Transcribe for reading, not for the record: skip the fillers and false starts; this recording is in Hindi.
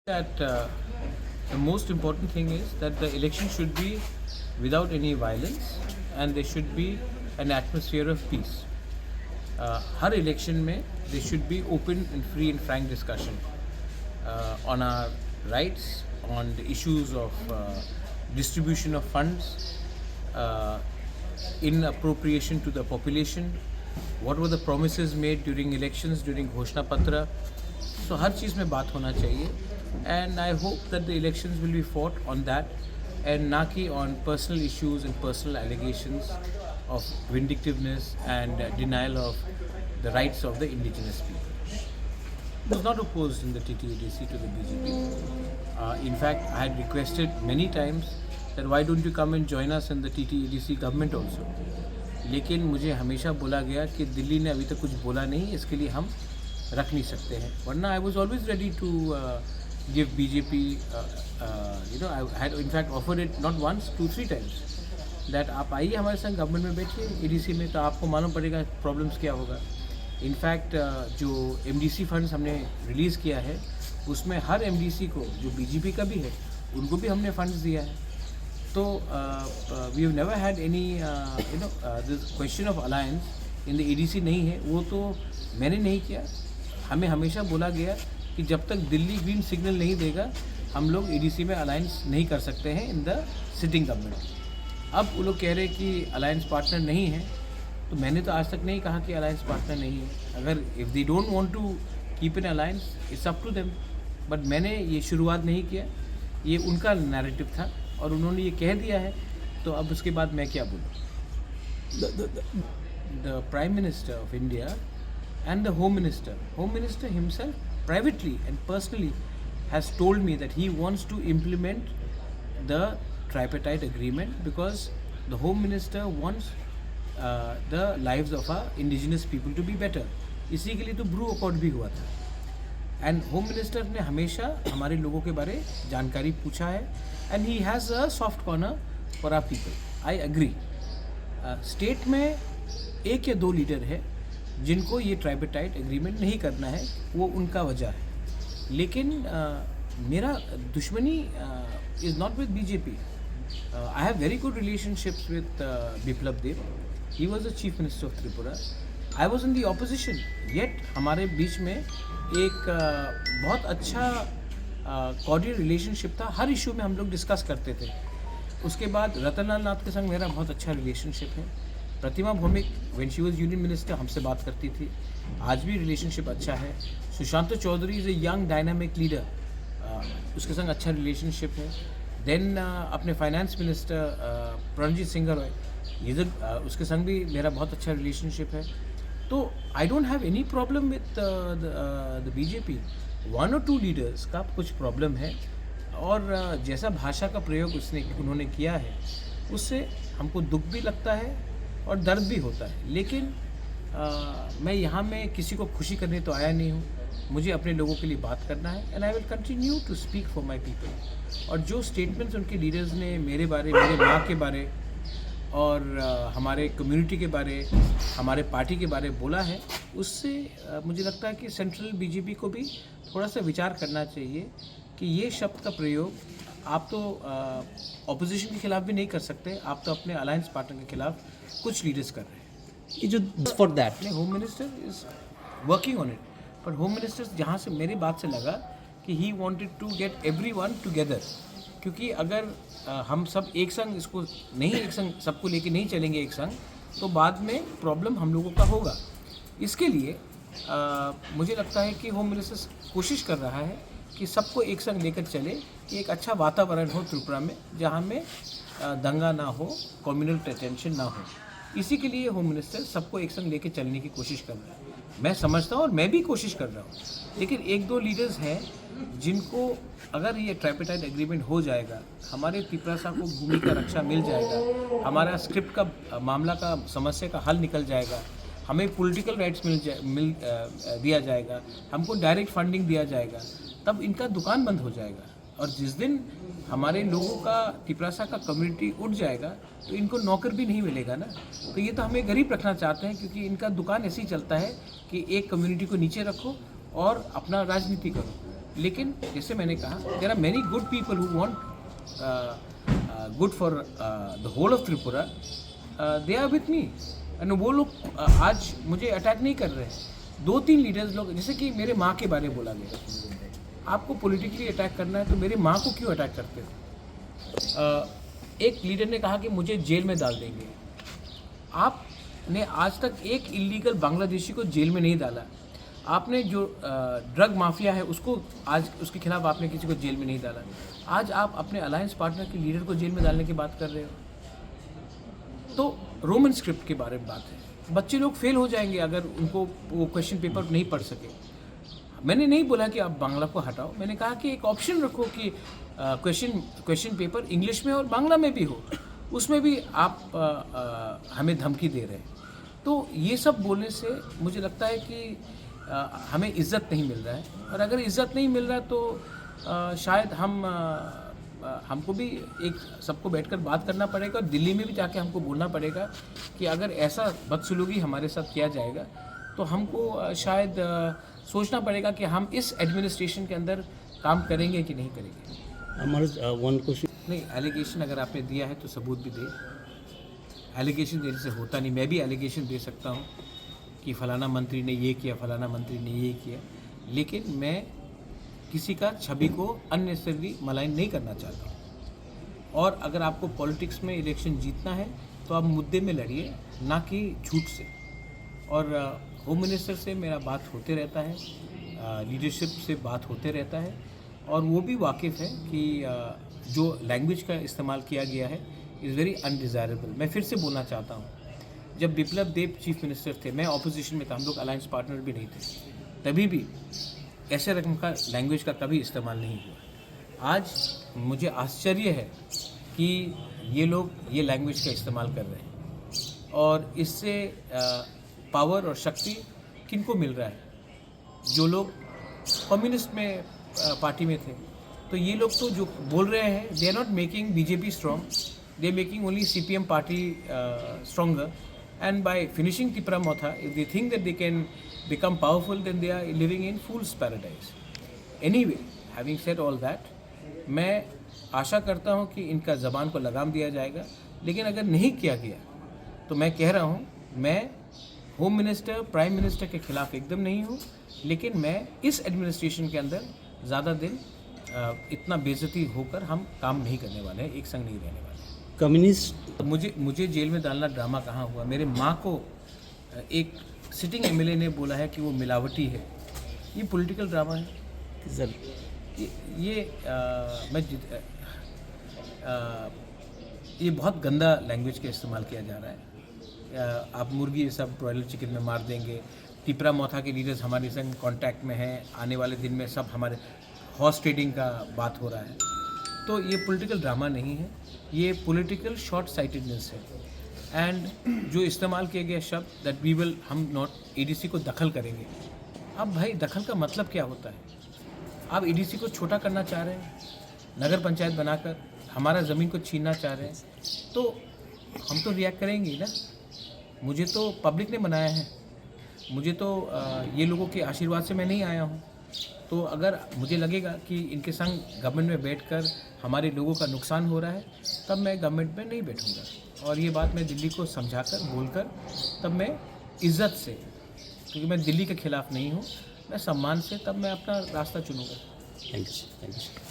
that the most important thing is that the election should be without any violence and there should be an atmosphere of peace. Her election में there should be open and free and frank discussion on our rights, on the issues of distribution of funds, in appropriation to the population, what were the promises made during elections, during घोषणा पत्र. So हर चीज़ में बात होना चाहिए and I hope that the elections will be fought on that and ना कि on personal issues and personal allegations of vindictiveness and denial of the rights of the indigenous people. I was not opposed in the TTADC to the BJP. In fact, I had requested many times that why don't you come and join us in the TTADC government also. लेकिन मुझे हमेशा बोला गया कि दिल्ली ने अभी तक कुछ बोला नहीं, इसके लिए हम रख नहीं सकते हैं. वरना I was always ready to give BJP, I had in fact offered it not once, 2-3 times. That आप आइए हमारे संग गवर्नमेंट में बैठिए ADC में, तो आपको मालूम पड़ेगा प्रॉब्लम्स क्या होगा. इनफैक्ट जो MDC फंड्स हमने रिलीज़ किया है उसमें हर MDC को जो BJP का भी है उनको भी हमने फंड्स दिया है. तो we have never had any this question of alliance in the ADC नहीं है. वो तो मैंने नहीं किया. हमें हमेशा बोला गया कि जब तक दिल्ली ग्रीन सिग्नल नहीं देगा हम लोग ADC में अलायंस नहीं कर सकते हैं इन द सिटिंग गवर्नमेंट. अब वो लोग कह रहे हैं कि अलायंस पार्टनर नहीं है, तो मैंने तो आज तक नहीं कहा कि अलायंस पार्टनर नहीं है. अगर if they don't want to keep an alliance it's up to them. But मैंने ये शुरुआत नहीं किया, ये उनका नैरेटिव था और उन्होंने ये कह दिया है, तो अब उसके बाद मैं क्या बोलूँ. The prime minister of India and the Home Minister himself privately and personally has told me that he wants to implement the tripartite agreement because the Home Minister wants the lives of our indigenous people to be better. इसी के लिए तो ब्रू अकॉर्ड भी हुआ था. एंड होम मिनिस्टर ने हमेशा हमारे लोगों के बारे जानकारी पूछा है and he has a soft corner for our people. I agree. State में एक या दो लीडर है जिनको ये ट्राइपेटाइट एग्रीमेंट नहीं करना है, वो उनका वजह है. लेकिन मेरा दुश्मनी is not with BJP. I have very good relationships with Biplab Deb. He was the chief minister of Tripura. I was in the opposition, yet हमारे बीच में एक बहुत अच्छा कॉर्डियल रिलेशनशिप था. हर इशू में हम लोग डिस्कस करते थे. उसके बाद रतनलाल नाथ के संग मेरा बहुत अच्छा रिलेशनशिप है. Pratima Bhowmik when she was union minister हमसे बात करती थी. आज भी रिलेशनशिप अच्छा है. Sushant Chowdhury is a young dynamic leader, उसके संग अच्छा रिलेशनशिप है. देन अपने फाइनेंस मिनिस्टर प्रणजीत सिंह रॉय, उसके संग भी मेरा बहुत अच्छा रिलेशनशिप है. तो I don't have any problem with the BJP. 1 or 2 leaders का कुछ प्रॉब्लम है और जैसा भाषा का प्रयोग उन्होंने किया है उससे हमको दुख भी लगता है और दर्द भी होता है. लेकिन मैं यहाँ में किसी को खुशी करने तो आया नहीं हूँ. मुझे अपने लोगों के लिए बात करना है and I will continue to speak for my people. और जो स्टेटमेंट्स उनके लीडर्स ने मेरे बारे, मेरे माँ के बारे और हमारे कम्युनिटी के बारे, हमारे पार्टी के बारे बोला है, उससे मुझे लगता है कि सेंट्रल BJP को भी थोड़ा सा विचार करना चाहिए कि ये शब्द का प्रयोग आप तो ऑपोजिशन के खिलाफ भी नहीं कर सकते, आप तो अपने अलायंस पार्टनर के खिलाफ कुछ लीडर्स कर रहे हैं. ये जो for that home minister is working on it. पर होम मिनिस्टर जहाँ से मेरी बात से लगा कि he wanted to get everyone together. क्योंकि अगर हम सब एक संग इसको नहीं, एक संग सबको लेके नहीं चलेंगे एक संग, तो बाद में प्रॉब्लम हम लोगों का होगा. इसके लिए मुझे लगता है कि होम मिनिस्टर कोशिश कर रहा है कि सबको एक संग लेकर चले, कि एक अच्छा वातावरण हो त्रिपुरा में जहाँ में दंगा ना हो, कम्युनल टेंशन ना हो. इसी के लिए होम मिनिस्टर सबको एक संग लेके चलने की कोशिश कर रहा है. मैं समझता हूँ और मैं भी कोशिश कर रहा हूँ. लेकिन 1-2 लीडर्स हैं जिनको अगर ये ट्राइपेटाइट एग्रीमेंट हो जाएगा, हमारे त्रिपुरा को भूमि का रक्षा मिल जाएगा, हमारा स्क्रिप्ट का मामला का समस्या का हल निकल जाएगा, हमें पॉलिटिकल राइट्स मिल दिया जाएगा, हमको डायरेक्ट फंडिंग दिया जाएगा, तब इनका दुकान बंद हो जाएगा. और जिस दिन हमारे लोगों का त्रिपुरा का कम्युनिटी उठ जाएगा तो इनको नौकर भी नहीं मिलेगा ना. तो ये तो हमें गरीब रखना चाहते हैं, क्योंकि इनका दुकान ऐसे ही चलता है कि एक कम्युनिटी को नीचे रखो और अपना राजनीति करो. लेकिन जैसे मैंने कहा, there are many good people who want good for the whole of Tripura, they are with me. And वो लोग आज मुझे अटैक नहीं कर रहे हैं। 2-3 लीडर्स लोग, जैसे कि मेरे माँ के बारे में बोला गया, आपको पॉलिटिकली अटैक करना है तो मेरे माँ को क्यों अटैक करते हो? एक लीडर ने कहा कि मुझे जेल में डाल देंगे। आपने आज तक एक इलीगल बांग्लादेशी को जेल में नहीं डाला। आपने जो ड्रग माफिया है उसको आज उसके खिलाफ आपने किसी को जेल में नहीं डाला। आज आप अपने अलायंस पार्टनर के लीडर को जेल में डालने की बात कर रहे हो। तो रोमन स्क्रिप्ट के बारे में बात है। बच्चे लोग फेल हो जाएंगे अगर उनको वो क्वेश्चन पेपर नहीं पढ़ सके। मैंने नहीं बोला कि आप बांग्ला को हटाओ, मैंने कहा कि एक ऑप्शन रखो कि क्वेश्चन पेपर इंग्लिश में और बांग्ला में भी हो। उसमें भी आप हमें धमकी दे रहे हैं। तो ये सब बोलने से मुझे लगता है कि हमें इज़्ज़त नहीं मिल रहा है, और अगर इज़्ज़त नहीं मिल रहा है तो शायद हमको भी एक सबको बैठकर बात करना पड़ेगा, और दिल्ली में भी जाके हमको बोलना पड़ेगा कि अगर ऐसा बदसलूकी हमारे साथ किया जाएगा तो हमको शायद सोचना पड़ेगा कि हम इस एडमिनिस्ट्रेशन के अंदर काम करेंगे कि नहीं करेंगे। हमारा वन क्वेश्चन नहीं, एलिगेशन अगर आपने दिया है तो सबूत भी दे। एलिगेशन देने से होता नहीं। मैं भी एलिगेशन दे सकता हूँ कि फ़लाना मंत्री ने ये किया, फ़लाना मंत्री ने ये किया, लेकिन मैं किसी का छवि को अननेसेसरली मलाइन नहीं करना चाहता हूँ। और अगर आपको पॉलिटिक्स में इलेक्शन जीतना है तो आप मुद्दे में लड़िए, ना कि झूठ से। और होम मिनिस्टर से मेरा बात होते रहता है, लीडरशिप से बात होते रहता है, और वो भी वाकिफ़ है कि जो लैंग्वेज का इस्तेमाल किया गया है इज़ वेरी अनडिज़ायरेबल। मैं फिर से बोलना चाहता हूँ, जब बिप्लब देब चीफ मिनिस्टर थे, मैं ऑपोजिशन में था, हम लोग अलायंस पार्टनर भी नहीं थे, तभी भी ऐसे रकम का लैंग्वेज का कभी इस्तेमाल नहीं हुआ। आज मुझे आश्चर्य है कि ये लोग ये लैंग्वेज का इस्तेमाल कर रहे हैं, और इससे पावर और शक्ति किनको मिल रहा है? जो लोग कम्युनिस्ट में पार्टी में थे। तो ये लोग तो जो बोल रहे हैं, they are not making BJP strong, they are making only CPM party stronger. And by finishing Tipra Motha, if they think that they can become powerful, then they are living in fool's paradise. Anyway, having said all that, मैं आशा करता हूँ कि इनका ज़बान को लगाम दिया जाएगा, लेकिन अगर नहीं किया गया तो मैं कह रहा हूँ, मैं होम मिनिस्टर, प्राइम मिनिस्टर के खिलाफ एकदम नहीं हूँ, लेकिन मैं इस एडमिनिस्ट्रेशन के अंदर ज़्यादा दिन इतना बेइज्जती होकर हम काम नहीं करने वाले हैं, एक संग नहीं रहने वाले। कम्युनिस्ट मुझे जेल में डालना ड्रामा कहाँ हुआ? मेरे माँ को एक सिटिंग एमएलए ने बोला है कि वो मिलावटी है। ये पॉलिटिकल ड्रामा है सर। ये बहुत गंदा लैंग्वेज का इस्तेमाल किया जा रहा है। आप मुर्गी ये सब ब्रॉयलर चिकन में मार देंगे। टिपरा मोथा के लीडर्स हमारे संग कांटेक्ट में हैं। आने वाले दिन में सब हमारे हॉर्स ट्रेडिंग का बात हो रहा है। तो ये पॉलिटिकल ड्रामा नहीं है, ये पॉलिटिकल शॉर्ट साइटेडनेस है। एंड जो इस्तेमाल किए गए शब्द दैट वी विल, हम नॉट एडीसी को दखल करेंगे। अब भाई दखल का मतलब क्या होता है? आप एडीसी को छोटा करना चाह रहे हैं, नगर पंचायत बनाकर हमारा ज़मीन को छीनना चाह रहे हैं, तो हम तो रिएक्ट करेंगे ही ना। मुझे तो पब्लिक ने बनाया है, मुझे तो ये लोगों के आशीर्वाद से मैं नहीं आया हूँ। तो अगर मुझे लगेगा कि इनके संग गवर्नमेंट में बैठकर हमारे लोगों का नुकसान हो रहा है, तब मैं गवर्नमेंट में नहीं बैठूँगा। और ये बात मैं दिल्ली को समझाकर बोलकर तब मैं इज़्ज़त से, क्योंकि मैं दिल्ली के खिलाफ नहीं हूँ, मैं सम्मान से तब मैं अपना रास्ता चुनूँगा। Thank you.